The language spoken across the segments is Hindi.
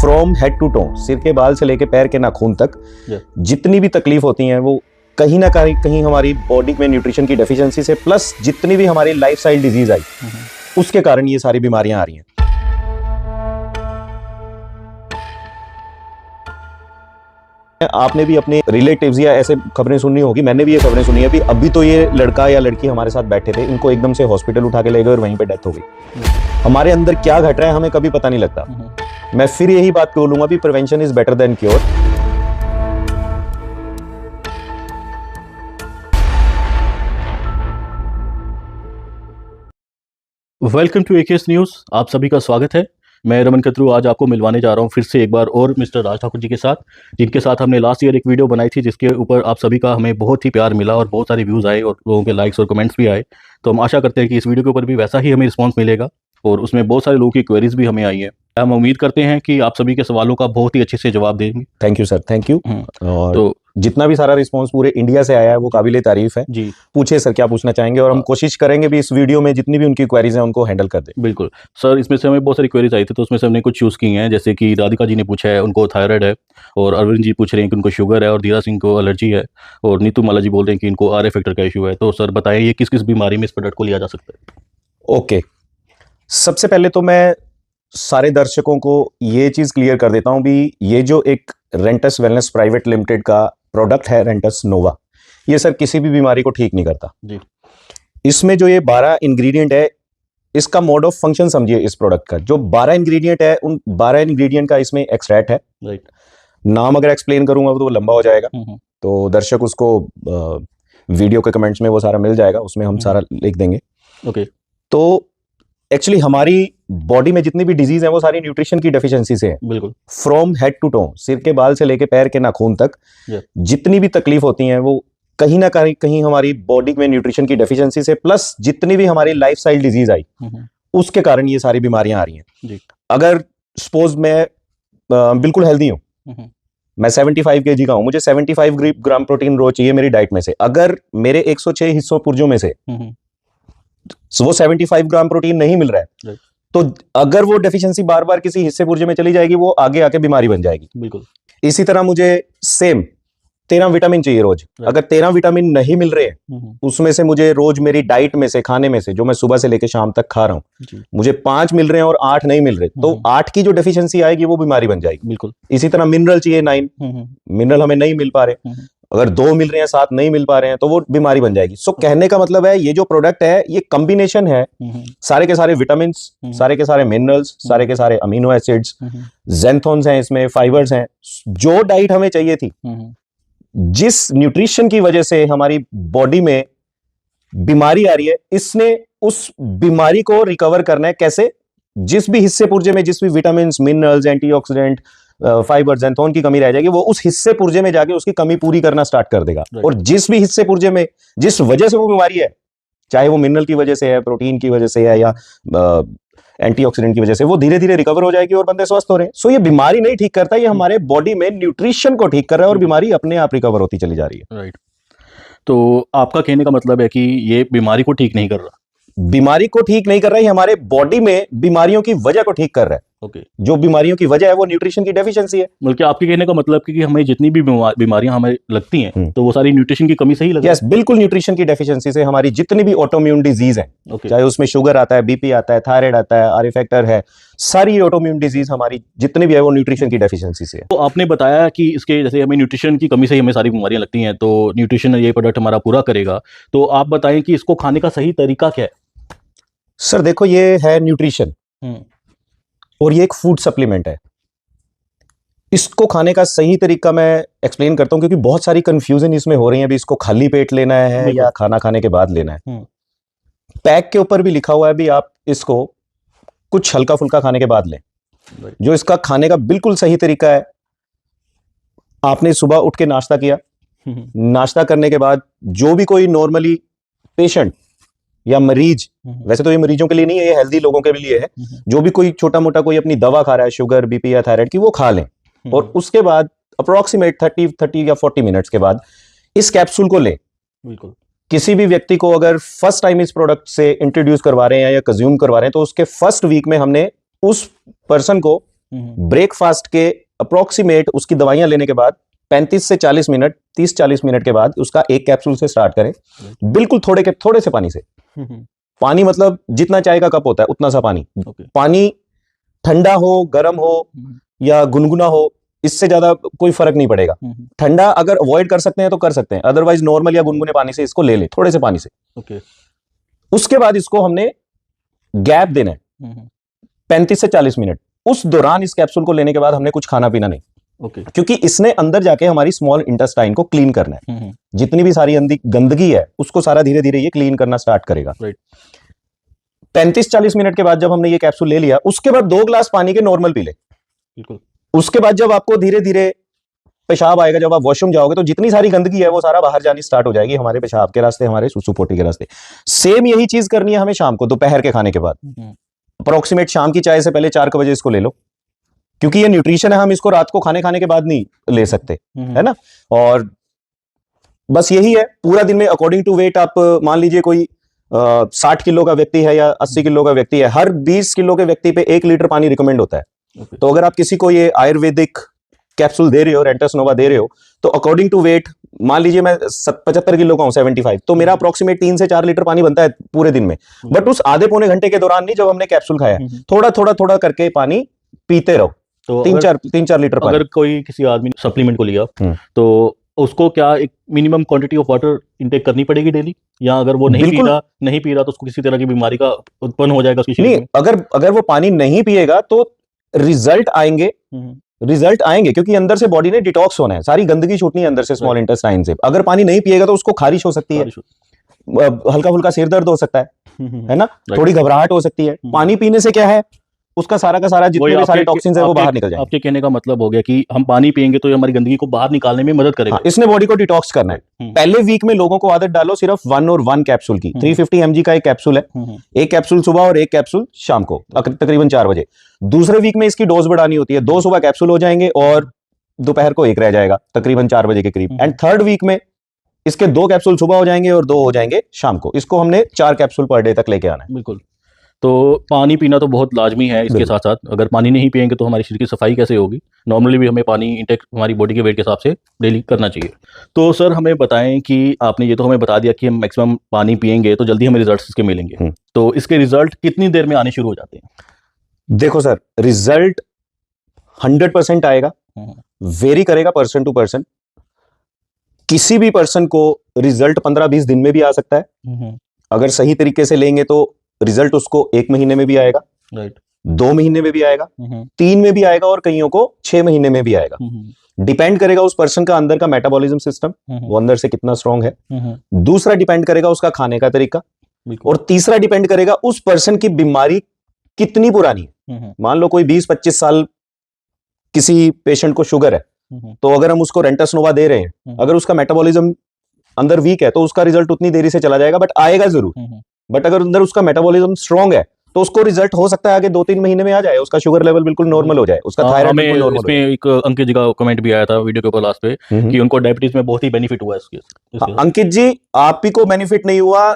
फ्रॉम हेड टू टो, सिर के बाल से लेके पैर के नाखून तक जितनी भी तकलीफ होती हैं वो कहीं ना कहीं हमारी बॉडी में न्यूट्रिशन की डेफिशिएंसी से, प्लस जितनी भी हमारी लाइफस्टाइल डिजीज आई उसके कारण ये सारी बीमारियां आ रही हैं। आपने भी अपने रिलेटिव्स या ऐसे खबरें सुननी होगी, मैंने भी ये खबरें सुनी है। अभी अभी तो ये लड़का या लड़की हमारे साथ बैठे थे, इनको एकदम से हॉस्पिटल उठा के ले गए और वहीं पे डेथ हो गई। हमारे अंदर क्या घट रहा है हमें कभी पता नहीं लगता। मैं फिर यही बात बोलूंगा भी prevention is better than cure. Welcome to AKS news. आप सभी का स्वागत है। मैं रमन कतरू आज आपको मिलवाने जा रहा हूं फिर से एक बार और मिस्टर राज ठाकुर जी के साथ, जिनके साथ हमने लास्ट ईयर एक वीडियो बनाई थी जिसके ऊपर आप सभी का हमें बहुत ही प्यार मिला और बहुत सारे व्यूज़ आए और लोगों के लाइक्स और कमेंट्स भी आए। तो हम आशा करते हैं कि इस वीडियो के ऊपर भी वैसा ही हमें रिस्पॉन्स मिलेगा और उसमें बहुत सारे लोगों की क्वेरीज भी हमें आई है। हम उम्मीद करते हैं कि आप सभी के सवालों का बहुत ही अच्छे से जवाब देंगे। Thank you sir, thank you. और तो जितना भी सारा रिस्पांस पूरे इंडिया से आया है वो काबिले तारीफ है जी। पूछे सर क्या पूछना चाहेंगे और हम कोशिश करेंगे भी इस वीडियो में जितनी भी उनकी क्वेरीज हैं उनको हैंडल कर दें। बिल्कुल सर, इसमें से हमें बहुत सारी क्वेरीज आई थी तो उसमें से हमने कुछ चूज़ की हैं, जैसे कि राधिका जी ने पूछा है उनको थायराइड है, और अरविंद जी पूछ रहे हैं कि उनको शुगर है, और धीरा सिंह को एलर्जी है, और नीतू माला जी बोल रहे हैं कि इनको आर फैक्टर का इशू है। तो सर बताएं ये किस किस बीमारी में इस प्रोडक्ट को लिया जा सकता है। ओके, सबसे पहले तो मैं सारे दर्शकों को ये चीज क्लियर कर देता हूं भी ये जो एक रेंटस वेलनेस प्राइवेट लिमिटेड का प्रोडक्ट है रेंटस नोवा, ये सर किसी भी बीमारी को ठीक नहीं करता जी। इसमें जो ये 12 इंग्रेडिएंट है, इसका मोड ऑफ फंक्शन समझिए। इस प्रोडक्ट का जो 12 इंग्रेडिएंट है, उन 12 इंग्रेडिएंट का इसमें एक्सट्रैक्ट है। राइट, नाम अगर एक्सप्लेन करूंगा तो वो लंबा हो जाएगा, तो दर्शक उसको वीडियो के कमेंट्स में वो सारा मिल जाएगा, उसमें हम सारा लिख देंगे। ओके, तो एक्चुअली हमारी बॉडी में जितनी भी डिजीज है वो सारी न्यूट्रिशन की डेफिशिएंसी से है। बिल्कुल, फ्रॉम हेड टू टो, सिर के बाल से लेके पैर के नाखून तक जितनी भी तकलीफ होती हैं वो कहीं ना कहीं हमारी बॉडी में न्यूट्रिशन की डेफिशिएंसी से, प्लस जितनी भी हमारी लाइफस्टाइल डिजीज आई उसके कारण ये सारी बीमारियां आ रही हैं। अगर सपोज मैं बिल्कुल हेल्दी हूं, मैं 75 kg का हूं, मुझे 75 ग्राम प्रोटीन रोज चाहिए मेरी डाइट में से। अगर मेरे 106 हिस्सों पुर्जों में से वो 75 ग्राम प्रोटीन नहीं मिल रहा है, तो अगर वो डेफिशिएंसी बार बार किसी हिस्से पुर्जे में चली जाएगी वो आगे आके बीमारी बन जाएगी। बिल्कुल, इसी तरह मुझे सेम 13 विटामिन चाहिए रोज। अगर 13 विटामिन नहीं मिल रहे हैं उसमें से मुझे रोज मेरी डाइट में से, खाने में से, जो मैं सुबह से लेकर शाम तक खा रहा हूं, मुझे 5 मिल रहे हैं और 8 नहीं मिल रहे, तो 8 की जो डेफिशिएंसी आएगी वो बीमारी बन जाएगी। बिल्कुल, इसी तरह मिनरल चाहिए 9 मिनरल हमें नहीं मिल पा रहे, अगर 2 मिल रहे हैं 7 नहीं मिल पा रहे हैं तो वो बीमारी बन जाएगी। सो कहने का मतलब है ये जो प्रोडक्ट है ये कॉम्बिनेशन है सारे के सारे विटामिन, सारे के सारे मिनरल्स, सारे के सारे अमीनो एसिड्स, ज़ैंथोन्स हैं इसमें, फाइबर्स हैं। जो डाइट हमें चाहिए थी, जिस न्यूट्रिशन की वजह से हमारी बॉडी में बीमारी आ रही है, इसने उस बीमारी को रिकवर करना है। कैसे? जिस भी हिस्से पुर्जे में जिस भी विटामिन, मिनरल्स, एंटीऑक्सीडेंट, फाइबर, ज़ैंथोन की कमी रह जाएगी, वो उस हिस्से पुर्जे में जाके उसकी कमी पूरी करना स्टार्ट कर देगा। और जिस भी हिस्से पुर्जे में जिस वजह से वो बीमारी है, चाहे वो मिनरल की वजह से है, प्रोटीन की वजह से है, या एंटीऑक्सीडेंट की वजह से, वो धीरे धीरे रिकवर हो जाएगी और बंदे स्वस्थ हो रहे हैं। सो ये बीमारी नहीं ठीक करता, ये हमारे बॉडी में न्यूट्रिशन को ठीक कर रहा है और बीमारी अपने आप रिकवर होती चली जा रही है। राइट, तो आपका कहने का मतलब है कि ये बीमारी को ठीक नहीं कर रहा? बीमारी को ठीक नहीं कर रहा है, हमारे बॉडी में बीमारियों की वजह को ठीक कर रहा है। ओके, जो बीमारियों की वजह है वो न्यूट्रिशन की डेफिशिएंसी है। बल्कि आपके कहने का मतलब कि हमें जितनी भी बीमारियां हमें लगती हैं तो वो सारी न्यूट्रिशन की कमी से ही लगती है। यस, बिल्कुल, न्यूट्रिशन की डेफिशिएंसी से हमारी जितनी भी ऑटोइम्यून डिजीज है, चाहे उसमें शुगर आता है, बीपी आता है, थायराइड आता है, आर फैक्टर है, सारी ऑटोइम्यून डिजीज हमारी जितनी भी है वो न्यूट्रिशन की डेफिशिएंसी से है। तो आपने बताया कि इसके जैसे हमें न्यूट्रिशन की कमी से ही हमें सारी बीमारियां लगती हैं, तो न्यूट्रिशन ये प्रोडक्ट हमारा पूरा करेगा। तो आप बताएं कि इसको खाने का सही तरीका क्या है? सर देखो, ये है न्यूट्रिशन और ये एक फूड सप्लीमेंट है। इसको खाने का सही तरीका मैं एक्सप्लेन करता हूं क्योंकि बहुत सारी कंफ्यूजन इसमें हो रही है भी इसको खाली पेट लेना है या खाना खाने के बाद लेना है। पैक के ऊपर भी लिखा हुआ है भी आप इसको कुछ हल्का फुल्का खाने के बाद लें। जो इसका खाने का बिल्कुल सही तरीका है, आपने सुबह उठ के नाश्ता किया, नाश्ता करने के बाद जो भी कोई नॉर्मली पेशेंट या मरीज, वैसे तो ये मरीजों के लिए नहीं है, ये हेल्दी लोगों के लिए है, जो भी कोई छोटा मोटा कोई अपनी दवा खा रहा है शुगर, बीपी या थायराइड की, वो खा लें और उसके बाद अप्रोक्सीमेट 30 या 40 मिनट्स के बाद इस कैप्सूल को लें। बिल्कुल, किसी भी व्यक्ति को अगर फर्स्ट टाइम इस प्रोडक्ट से इंट्रोड्यूस करवा रहे हैं या कंज्यूम करवा रहे हैं तो उसके फर्स्ट वीक में हमने उस पर्सन को ब्रेकफास्ट के अप्रोक्सीमेट उसकी दवाइयां लेने के बाद 35 से 40 मिनट, 30-40 मिनट के बाद उसका एक कैप्सूल से स्टार्ट करें, बिल्कुल थोड़े से पानी से। पानी मतलब जितना चाय का कप होता है उतना सा पानी। पानी ठंडा हो, गर्म हो या गुनगुना हो, इससे ज्यादा कोई फर्क नहीं पड़ेगा। ठंडा अगर अवॉइड कर सकते हैं तो कर सकते हैं, अदरवाइज नॉर्मल या गुनगुने पानी से इसको ले लें, थोड़े से पानी से। उसके बाद इसको हमने गैप देना है 35 से 40 मिनट। उस दौरान इस कैप्सूल को लेने के बाद हमने कुछ खाना पीना नहीं, क्योंकि इसने अंदर जाके हमारी स्मॉल इंटेस्टाइन को क्लीन करना है। जितनी भी सारी गंदगी है उसको सारा धीरे धीरे ये क्लीन करना स्टार्ट करेगा। 35-40 मिनट के बाद जब हमने ये कैप्सूल ले लिया, उसके बाद 2 ग्लास पानी के नॉर्मल पी ले। उसके बाद जब आपको धीरे धीरे पेशाब आएगा, जब आप वॉशरूम जाओगे तो जितनी सारी गंदगी है वो सारा बाहर जानी स्टार्ट हो जाएगी, हमारे पेशाब के रास्ते, हमारे सुसु पोटी के रास्ते। सेम यही चीज करनी है हमें शाम को, दोपहर के खाने के बाद। अप्रोक्सीमेट शाम की चाय से पहले 4 बजे इसको ले लो, क्योंकि ये न्यूट्रिशन है, हम इसको रात को खाने के बाद नहीं ले सकते, है ना। और बस यही है, पूरा दिन में अकॉर्डिंग टू वेट, आप मान लीजिए कोई 60 किलो का व्यक्ति है या 80 किलो का व्यक्ति है, हर 20 किलो के व्यक्ति पे 1 लीटर पानी रिकमेंड होता है। तो अगर आप किसी को ये आयुर्वेदिक कैप्सूल दे रहे हो, रेंटस नोवा दे रहे हो, तो अकॉर्डिंग टू वेट, मान लीजिए मैं 75 किलो का हूं, 75, तो मेरा अप्रोक्सीमेट 3 से 4 लीटर पानी बनता है पूरे दिन में। बट उस आधे पौने घंटे के दौरान नहीं, जब हमने कैप्सूल खाया, थोड़ा करके पानी पीते रहो, तो 3-4 लीटर पानी। अगर कोई किसी आदमी ने सप्लीमेंट को लिया तो उसको क्या एक minimum quantity of water intake करनी पड़ेगी डेली, या अगर वो नहीं पी रहा तो उसको किसी तरह की बीमारी का उत्पन्न हो जाएगा उसकी शरीर में? अगर वो पानी नहीं पिएगा तो रिजल्ट आएंगे, क्योंकि अंदर से बॉडी ने डिटॉक्स होना है, सारी गंदगी छूटनी है अंदर से स्मॉल इंटेस्टाइन से। अगर पानी नहीं पिएगा तो उसको खारिश हो सकती है, हल्का फुल्का सिर दर्द हो सकता है ना, थोड़ी घबराहट हो सकती है। पानी पीने से क्या है, उसका सारा का सारा जितने भी सारे टॉक्सिन्स है वो बाहर निकल जाएंगे। आपके कहने का मतलब हो गया कि हम पानी पिएंगे तो ये हमारी गंदगी को बाहर निकालने में मदद करेगा। इसने बॉडी को डिटॉक्स करना है। पहले वीक में लोगों को आदत डालो सिर्फ 1 कैप्सूल की। 350 mg का एक कैप्सूल है, एक कैप्सूल सुबह और एक कैप्सूल शाम को तकरीबन 4 बजे। दूसरे वीक में इसकी डोज बढ़ानी होती है, 2 सुबह कैप्सूल हो जाएंगे और दोपहर को 1 रह जाएगा तकरीबन 4 बजे के करीब। एंड थर्ड वीक में इसके 2 कैप्सूल सुबह हो जाएंगे और 2 हो जाएंगे शाम को। इसको हमने 4 कैप्सूल पर डे तक लेके आना है। बिल्कुल। तो पानी पीना तो बहुत लाजमी है। इसके साथ साथ अगर पानी नहीं पिएंगे तो हमारी शरीर की सफाई कैसे होगी? नॉर्मली भी हमें पानी इंटेक हमारी बॉडी के वेट के हिसाब से डेली करना चाहिए। तो सर हमें बताएं कि आपने ये तो हमें बता दिया कि हम मैक्सिमम पानी पिएंगे तो जल्दी हमें रिजल्ट्स इसके मिलेंगे, तो इसके रिजल्ट कितनी देर में आने शुरू हो जाते हैं? देखो सर, रिजल्ट 100% आएगा, वेरी करेगा पर्सन टू पर्सन। किसी भी पर्सन को रिजल्ट 15-20 दिन में भी आ सकता है। अगर सही तरीके से लेंगे तो रिजल्ट उसको 1 महीने में भी आएगा, 2 महीने में भी आएगा, 3 में भी आएगा और कईयों को 6 महीने में भी आएगा। डिपेंड करेगा उस पर्सन का अंदर का मेटाबॉलिज्म सिस्टम, वो अंदर से कितना स्ट्रांग है। दूसरा डिपेंड करेगा उसका खाने का तरीका, और तीसरा डिपेंड करेगा उस पर्सन की बीमारी कितनी पुरानी है। मान लो कोई 20-25 साल किसी पेशेंट को शुगर है, तो अगर हम उसको रेंटस नोवा दे रहे हैं, अगर उसका मेटाबॉलिज्म अंदर वीक है तो उसका रिजल्ट उतनी देरी से चला जाएगा, बट आएगा जरूर। बट अगर अंदर उसका मेटाबॉलिज्म स्ट्रांग है तो उसको रिजल्ट हो सकता है आगे 2-3 महीने में आ जाए, उसका शुगर लेवल बिल्कुल नॉर्मल हो जाए, उसका थायराइड बिल्कुल नॉर्मल हो जाए। इसमें एक अंकित जी का कमेंट भी आया था वीडियो के ऊपर लास्ट पे कि उनको डायबिटीज में बहुत ही बेनिफिट हुआ है इसके। अंकित जी, आप ही को बेनिफिट नहीं हुआ,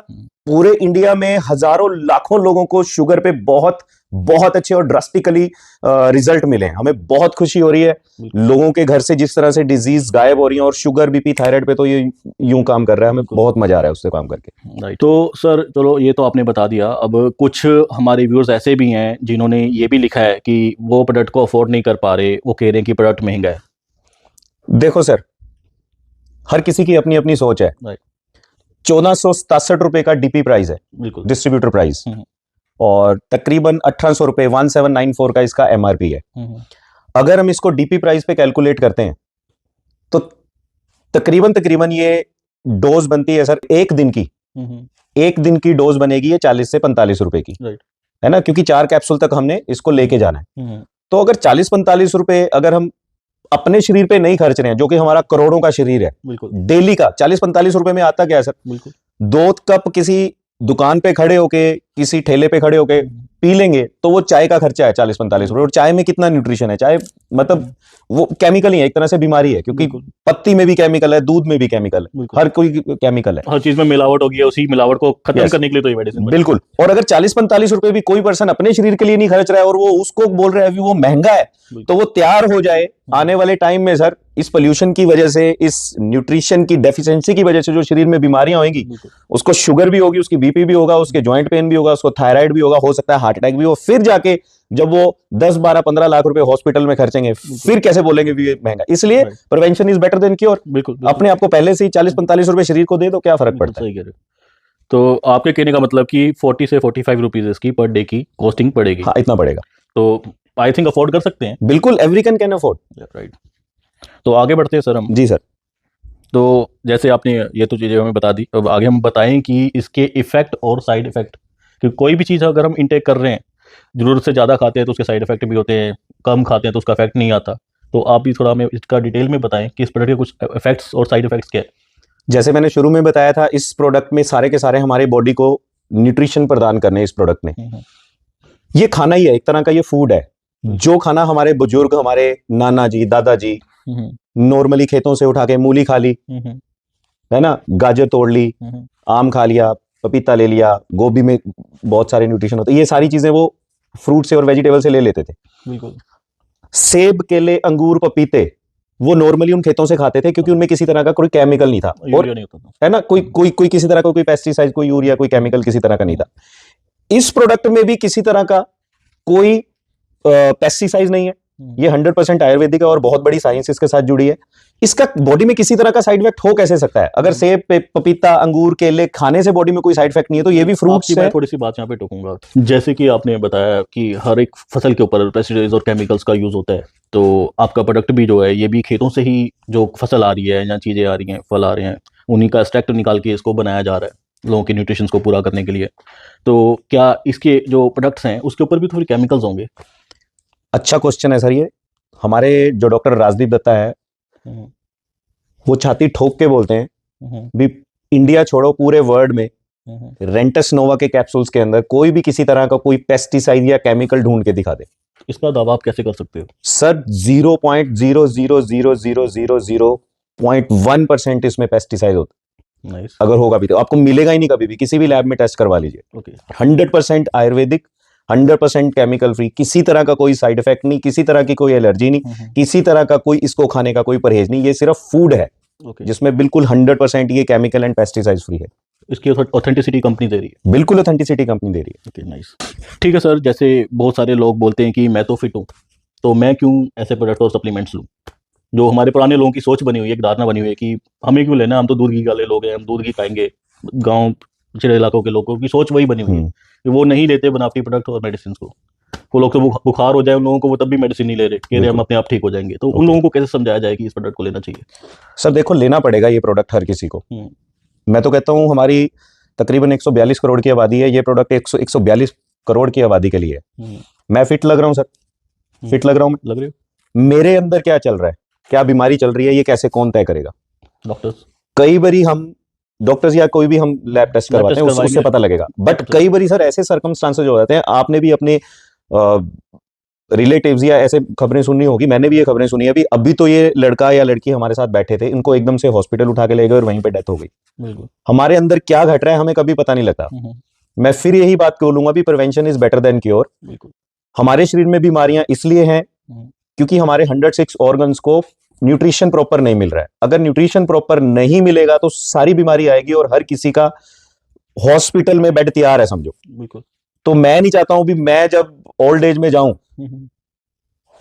पूरे इंडिया में हजारों लाखों लोगों को शुगर पे बहुत अच्छे और ड्रास्टिकली रिजल्ट मिले हैं। हमें बहुत खुशी हो रही है लोगों के घर से जिस तरह से डिजीज गायब हो रही है, और शुगर बीपी थायराइड पे तो ये यूं काम कर रहा है, हमें बहुत मजा आ रहा है उससे काम करके। राइट। तो सर चलो ये तो आपने बता दिया, अब कुछ हमारे व्यूअर्स ऐसे भी हैं जिन्होंने ये भी लिखा है कि वो प्रोडक्ट को अफोर्ड नहीं कर पा रहे, वो कह रहे हैं कि प्रोडक्ट महंगा है। देखो सर, हर किसी की अपनी अपनी सोच है। 1467 रुपए का डीपी प्राइस है, डिस्ट्रीब्यूटर प्राइस, और तकरीबन 1800 रुपए 1794 का इसका एमआरपी है। अगर हम इसको डीपी प्राइस पे कैलकुलेट करते हैं तो तकरीबन ये डोज बनती है सर एक दिन की डोज बनेगी ये 40 से 45 रुपए की, है ना, क्योंकि 4 कैप्सूल तक हमने इसको लेके जाना है। तो अगर 40-45 रुपए अगर हम अपने शरीर पे नहीं खर्च रहे हैं, जो कि हमारा करोड़ों का शरीर है डेली का, 40-45 रुपए में आता क्या है सर? 2 कप किसी दुकान पे खड़े होके, किसी ठेले पे खड़े होके पी लेंगे तो वो चाय का खर्चा है 40-45 रुपए, और चाय में कितना न्यूट्रिशन है, चाय मतलब वो केमिकल ही है, एक तरह से बीमारी है, क्योंकि बिल्कुल। पत्ती में भी केमिकल है, दूध में भी केमिकल है, बिल्कुल। हर कोई केमिकल है। हर चीज में मिलावट होगी है, उसी मिलावट को खत्म Yes. करने के लिए तो ये मेडिसिन बिल्कुल। और अगर 40-45 रुपए भी कोई पर्सन अपने शरीर के लिए नहीं खर्च रहा है और वो उसको बोल रहा है कि वो महंगा है, तो वो तैयार हो जाए आने वाले टाइम में सर, इस पोल्यूशन की वजह से, इस न्यूट्रिशन की डेफिशिएंसी की वजह से जो शरीर में बीमारियां होंगी, उसको शुगर भी होगी, उसकी बीपी भी होगा, उसके जॉइंट पेन भी होगा, उसको थायराइड भी होगा, हो सकता है हार्ट अटैक भी हो, फिर जाके जब वो 10-12-15 लाख रुपए हॉस्पिटल में खर्चेंगे, फिर कैसे बोलेंगे भी ये महंगा। इसलिए prevention is better than cure. बिल्कुल। अपने आपको पहले से ही 40-45 रुपए शरीर को दे दो, क्या फर्क पड़ता है। सही कह रहे हो। तो आपके कहने का मतलब कि 40 से 45 रुपीज इसकी पर डे की कॉस्टिंग पड़ेगी। हाँ, इतना पड़ेगा। तो आई थिंक अफोर्ड कर सकते हैं। बिल्कुल, एवरीवन कैन अफोर्ड। राइट। तो आगे बढ़ते हैं सर हम। जी सर। तो जैसे आपने ये तो चीज़ें हमें बता दी, अब आगे हम बताएं कि इसके इफेक्ट और साइड इफेक्ट, कि कोई भी चीज़ अगर हम इंटेक कर रहे हैं, ज़रूरत से ज़्यादा खाते हैं तो उसके साइड इफेक्ट भी होते हैं, कम खाते हैं तो उसका इफेक्ट नहीं आता। तो आप भी थोड़ा हमें इसका डिटेल में बताएं कि इस प्रोडक्ट के कुछ इफेक्ट्स और साइड इफेक्ट्स क्या है। जैसे मैंने शुरू में बताया था, इस प्रोडक्ट में सारे के सारे हमारे बॉडी को न्यूट्रिशन प्रदान करने हैं। इस प्रोडक्ट में ये खाना ही है, एक तरह का ये फूड है, जो खाना हमारे बुजुर्ग, हमारे नाना जी, दादाजी नॉर्मली खेतों से उठा के मूली खा ली, है ना, गाजर तोड़ ली, आम खा लिया, पपीता ले लिया, गोभी में बहुत सारे न्यूट्रिशन होते हैं, ये सारी चीजें वो फ्रूट से और वेजिटेबल से ले लेते थे। बिल्कुल। सेब, केले, अंगूर, पपीते वो नॉर्मली उन खेतों से खाते थे, क्योंकि उनमें किसी तरह का कोई केमिकल नहीं था, और नहीं होता था, है ना, कोई किसी तरह का कोई पेस्टिसाइड, कोई यूरिया, कोई केमिकल किसी तरह का नहीं था। इस प्रोडक्ट में भी किसी तरह का कोई पेस्टिसाइड नहीं है, ये 100% आयुर्वेदिक है और बहुत बड़ी साइंस इसके साथ जुड़ी है। इसका बॉडी में किसी तरह का साइड इफेक्ट हो कैसे सकता है? अगर सेब, पपीता, अंगूर, केले खाने से बॉडी में कोई साइड इफेक्ट नहीं है, तो ये भी फ्रूट्स है। मैं थोड़ी सी बात यहाँ पे टोकूंगा। जैसे कि आपने बताया कि हर एक फसल के ऊपर पेस्टिसाइड्स और केमिकल्स का यूज होता है, तो आपका प्रोडक्ट भी जो है ये भी खेतों से ही जो फसल आ रही है या चीजें आ रही हैं, फल आ रहे हैं, उन्हीं का एक्सट्रैक्ट निकाल के इसको बनाया जा रहा है लोगों के न्यूट्रिशन को पूरा करने के लिए। तो क्या इसके जो प्रोडक्ट्स हैं उसके ऊपर भी थोड़ी केमिकल्स होंगे? अच्छा क्वेश्चन है सर। ये हमारे जो डॉक्टर राजदीप दत्ता है, वो छाती ठोक के बोलते हैं भी इंडिया छोड़ो, पूरे वर्ल्ड में रेंटस नोवा के कैप्सूल्स के अंदर कोई भी किसी तरह का कोई पेस्टिसाइड या केमिकल ढूंढ के दिखा दे। इसका दावा आप कैसे कर सकते हो? सर 0.00000.1% इसमें पेस्टिसाइड होता है। नाइस। अगर होगा भी तो आपको मिलेगा ही नहीं कभी भी, किसी भी लैब में टेस्ट करवा लीजिए। ओके। 100% आयुर्वेदिक, 100% केमिकल फ्री, किसी तरह का कोई साइड इफेक्ट नहीं, किसी तरह की कोई एलर्जी नहीं, किसी तरह का कोई इसको खाने का कोई परहेज नहीं। ये सिर्फ फूड है जिसमें बिल्कुल 100% ये केमिकल एंड पेस्टिसाइड फ्री है। इसकी ऑथेंटिसिटी कंपनी दे रही है? बिल्कुल ऑथेंटिसिटी कंपनी दे रही है। Okay, nice. ठीक है सर, जैसे बहुत सारे लोग बोलते हैं कि मैं तो फिट हूँ, तो मैं क्यों ऐसे प्रोडक्ट और सप्लीमेंट्स लूँ? जो हमारे पुराने लोगों की सोच बनी हुई है, एक धारणा बनी हुई है कि हमें क्यों लेना, हम तो दूध घी वाले लोग हैं, हम दूध घी खाएंगे। गाँव पिछड़े इलाकों के लोगों की सोच वही बनी हुई है कि वो नहीं लेते बनावटी प्रोडक्ट और मेडिसिन को। वो लोग तो बुखार हो जाए उन लोगों को, वो तब भी मेडिसिन नहीं ले रहे, कह रहे हम अपने आप ठीक हो जाएंगे। तो उन लोगों को कैसे समझाया जाए कि इस प्रोडक्ट को लेना चाहिए? सर देखो, लेना पड़ेगा ये प्रोडक्ट हर किसी को। मैं तो कहता हूँ हमारी तकरीबन 142 करोड़ की आबादी है, ये प्रोडक्ट 142 करोड़ की आबादी के लिए है। मैं फिट लग रहा हूँ सर, फिट लग रहा हूँ, लग रहे हो? मेरे अंदर क्या चल रहा है, क्या बीमारी चल रही है, ये कैसे कौन तय करेगा? डॉक्टर्स। कई कई बारी हम डॉक्टर्स या कोई भी हम लैब टेस्ट करवाते हैं, उससे पता लगेगा। बट कई बारी सर ऐसे सर्कमस्टांसेस हो जाते हैं, आपने भी अपने रिलेटिव्स या ऐसे खबरें सुननी होगी, मैंने भी ये खबरें सुनी है। अभी तो ये लड़का या लड़की हमारे साथ बैठे थे, इनको एकदम से हॉस्पिटल उठा के ले गए और वहीं पे डेथ हो गई। हमारे अंदर क्या घट रहा है हमें कभी पता नहीं लगता। मैं फिर यही बात बोलूंगा भी prevention is better than cure. हमारे शरीर में बीमारियां इसलिए हैं क्योंकि हमारे 106 ऑर्गन्स को न्यूट्रिशन प्रॉपर नहीं मिल रहा है। अगर न्यूट्रिशन प्रॉपर नहीं मिलेगा तो सारी बीमारी आएगी और हर किसी का हॉस्पिटल में बेड तैयार है, समझो। बिल्कुल। तो मैं नहीं चाहता हूं भी मैं जब ओल्ड एज में जाऊं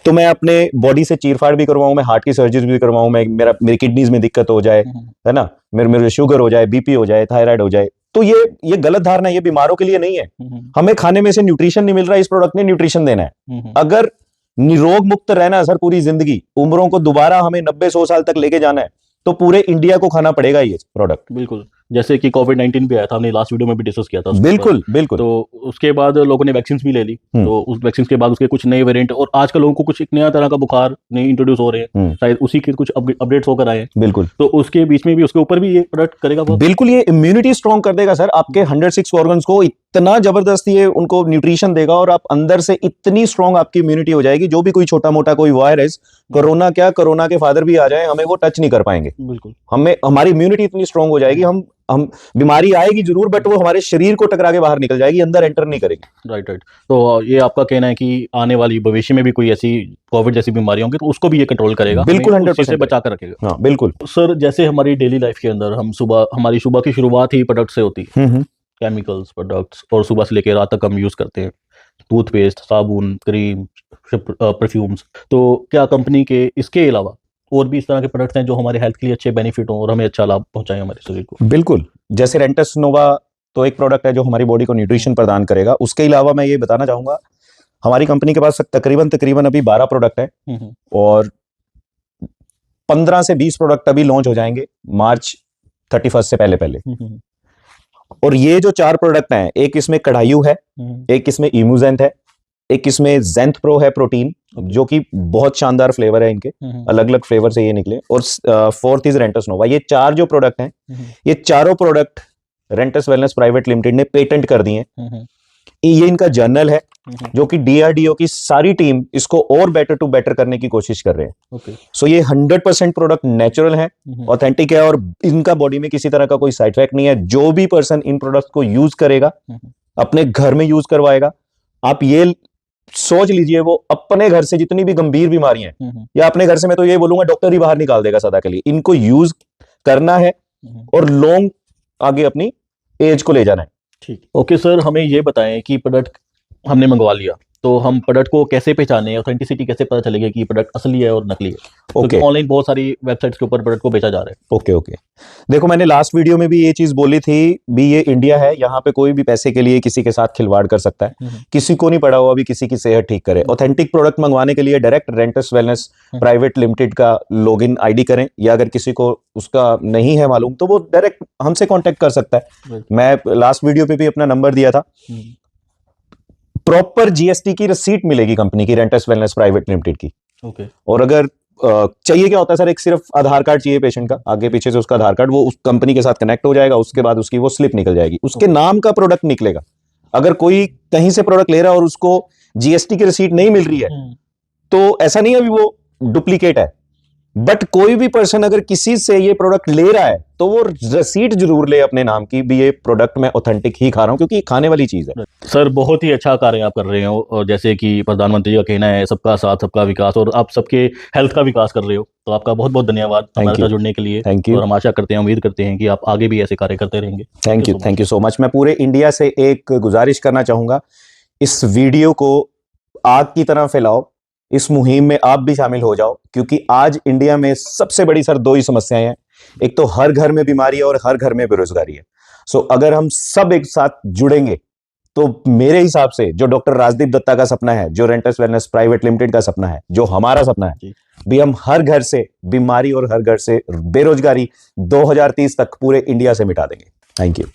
तो मैं अपने बॉडी से चीरफाड़ भी करवाऊं, मैं हार्ट की सर्जरी भी करवाऊं, मैं मेरी किडनीज में दिक्कत हो जाए, है ना, मेरे शुगर हो जाए, बीपी हो जाए, थायराइड हो जाए। तो ये गलत धारणा है, ये बीमारों के लिए नहीं है। हमें खाने में से न्यूट्रिशन नहीं मिल रहा है, इस प्रोडक्ट ने न्यूट्रिशन देना है। अगर निरोग मुक्त रहना है सर पूरी जिंदगी, उम्रों को दोबारा हमें 90-100 साल तक लेके जाना है, तो पूरे इंडिया को खाना पड़ेगा ये प्रोडक्ट। बिल्कुल। जैसे कि कोविड-19 भी आया था, हमने लास्ट वीडियो में भी डिस्कस किया था। बिल्कुल बिल्कुल। तो उसके बाद लोगों ने वैक्सीन भी ले ली, तो उस वैक्सीन के बाद उसके कुछ नए वेरिएंट, और आजकल लोगों को कुछ एक नया तरह का बुखार नए इंट्रोड्यूस हो रहे हैं, शायद उसी के कुछ अपडेट्स होकर आए हैं। बिल्कुल। तो उसके बीच में भी उसके ऊपर भी ये प्रोडक्ट करेगा वो? बिल्कुल, ये इम्यूनिटी स्ट्रॉन्ग कर देगा सर। आपके 106 ऑर्गन्स को इतना जबरदस्त ये उनको न्यूट्रिशन देगा और आप अंदर से इतनी स्ट्रांग आपकी इम्यूनिटी हो जाएगी, जो भी कोई छोटा मोटा कोई वायरस, कोरोना क्या, कोरोना के फादर भी आ जाए, हमें वो टच नहीं कर पाएंगे। बिल्कुल। हमें हमारी इम्यूनिटी इतनी स्ट्रांग हो जाएगी, हम बीमारी आएगी जरूर, बट वो हमारे शरीर को टकरा के बाहर निकल जाएगी, अंदर एंटर नहीं करेगी। Right right. तो ये आपका कहना है कि आने वाली भविष्य में भी कोई ऐसी कोविड जैसी बीमारी होंगी तो उसको भी ये कंट्रोल करेगा, बिल्कुल, हमें उस चीज़ से 100% बचा कर रखेगा। हाँ बिल्कुल। सर जैसे हमारी डेली लाइफ के अंदर हम हमारी सुबह की शुरुआत ही प्रोडक्ट से होती है, केमिकल्स प्रोडक्ट्स, और सुबह से लेकर रात तक हम यूज़ करते हैं टूथपेस्ट, साबुन, क्रीम, परफ्यूम्स। तो क्या कंपनी के इसके अलावा और भी इस तरह के प्रोडक्ट्स हैं जो हमारे हेल्थ के लिए अच्छे बेनिफिट हों और हमें अच्छा लाभ पहुंचाएं हमारे शरीर को? बिल्कुल, जैसे रेंटस नोवा तो एक प्रोडक्ट है जो हमारी बॉडी को न्यूट्रिशन प्रदान करेगा। उसके अलावा मैं ये बताना चाहूंगा, हमारी कंपनी के पास तकरीबन अभी 12 प्रोडक्ट है और 15 से 20 प्रोडक्ट अभी लॉन्च हो जाएंगे मार्च 31 से पहले। और ये जो 4 प्रोडक्ट हैं, एक इसमें कढ़ायु है, एक इसमें इमूजेंट है, एक इसमें जेंथ प्रो है प्रोटीन, जो कि बहुत शानदार फ्लेवर है इनके, अलग अलग फ्लेवर से ये निकले, और फोर्थ इज रेंटस नोवा। ये 4 जो प्रोडक्ट हैं, ये चारों प्रोडक्ट रेंटस वेलनेस प्राइवेट लिमिटेड ने पेटेंट कर दिए हैं। ये इनका जर्नल है जो कि डीआरडीओ की सारी टीम इसको और बेटर टू बेटर करने की कोशिश कर रहे हैं। सो ये 100% प्रोडक्ट नेचुरल है, ऑथेंटिक है, और इनका बॉडी में किसी तरह का कोई साइड इफेक्ट नहीं है। जो भी पर्सन इन प्रोडक्ट को यूज करेगा, अपने घर में यूज करवाएगा, आप ये सोच लीजिए वो अपने घर से जितनी भी गंभीर बीमारियां हैं, या अपने घर से मैं तो ये बोलूंगा डॉक्टर ही बाहर निकाल देगा सदा के लिए। इनको यूज करना है और लॉन्ग आगे अपनी एज को ले जाना है। ठीक, ओके सर, हमें ये बताएं कि प्रोडक्ट हमने मंगवा लिया तो हम प्रोडक्ट को कैसे पहचाने, ऑथेंटिसिटी कैसे पता चलेगी कि प्रोडक्ट असली है और नकली है? क्योंकि ऑनलाइन बहुत सारी वेबसाइट्स के ऊपर प्रोडक्ट को बेचा जा रहा है। ओके, देखो मैंने लास्ट वीडियो में भी ये चीज बोली थी भी, ये इंडिया है, यहाँ पे कोई भी पैसे के लिए किसी के साथ खिलवाड़ कर सकता है, किसी को नहीं पड़ा हुआ अभी किसी की सेहत ठीक करे। ऑथेंटिक प्रोडक्ट मंगवाने के लिए डायरेक्ट रेंटस वेलनेस प्राइवेट लिमिटेड का लॉगिन आईडी करें, या अगर किसी को उसका नहीं है मालूम तो वो डायरेक्ट हमसे कॉन्टेक्ट कर सकता है। मैं लास्ट वीडियो पे भी अपना नंबर दिया था। प्रॉपर जीएसटी की रसीट मिलेगी कंपनी की, रेंटस वेलनेस प्राइवेट लिमिटेड की। और अगर चाहिए क्या होता है सर, एक सिर्फ आधार कार्ड चाहिए पेशेंट का, आगे पीछे से उसका आधार कार्ड, वो उस कंपनी के साथ कनेक्ट हो जाएगा, उसके बाद उसकी वो स्लिप निकल जाएगी, उसके नाम का प्रोडक्ट निकलेगा। अगर कोई कहीं से प्रोडक्ट ले रहा है और उसको जीएसटी की रसीट नहीं मिल रही है तो ऐसा नहीं है अभी वो डुप्लीकेट है, बट कोई भी पर्सन अगर किसी से ये प्रोडक्ट ले रहा है तो वो रसीट जरूर ले अपने नाम की, भी ये प्रोडक्ट मैं ऑथेंटिक ही खा रहा हूं, क्योंकि खाने वाली चीज है। सर बहुत ही अच्छा कार्य आप कर रहे हो, और जैसे कि प्रधानमंत्री का कहना है सबका साथ सबका विकास, और आप सबके हेल्थ का विकास कर रहे हो, तो आपका बहुत बहुत धन्यवाद हमारे साथ जुड़ने के लिए। Thank you. और हम आशा करते हैं, उम्मीद करते हैं कि आप आगे भी ऐसे कार्य करते रहेंगे। Thank you so much. मैं पूरे इंडिया से एक गुजारिश करना चाहूंगा, इस वीडियो को आग की तरह फैलाओ, इस मुहिम में आप भी शामिल हो जाओ, क्योंकि आज इंडिया में सबसे बड़ी सर 2 ही समस्याएं हैं, एक तो हर घर में बीमारी है और हर घर में बेरोजगारी है। सो अगर हम सब एक साथ जुड़ेंगे तो मेरे हिसाब से जो डॉक्टर राजदीप दत्ता का सपना है, जो रेंटस वेलनेस प्राइवेट लिमिटेड का सपना है, जो हमारा सपना है भी, हम हर घर से बीमारी और हर घर से बेरोजगारी 2030 तक पूरे इंडिया से मिटा देंगे। Thank you.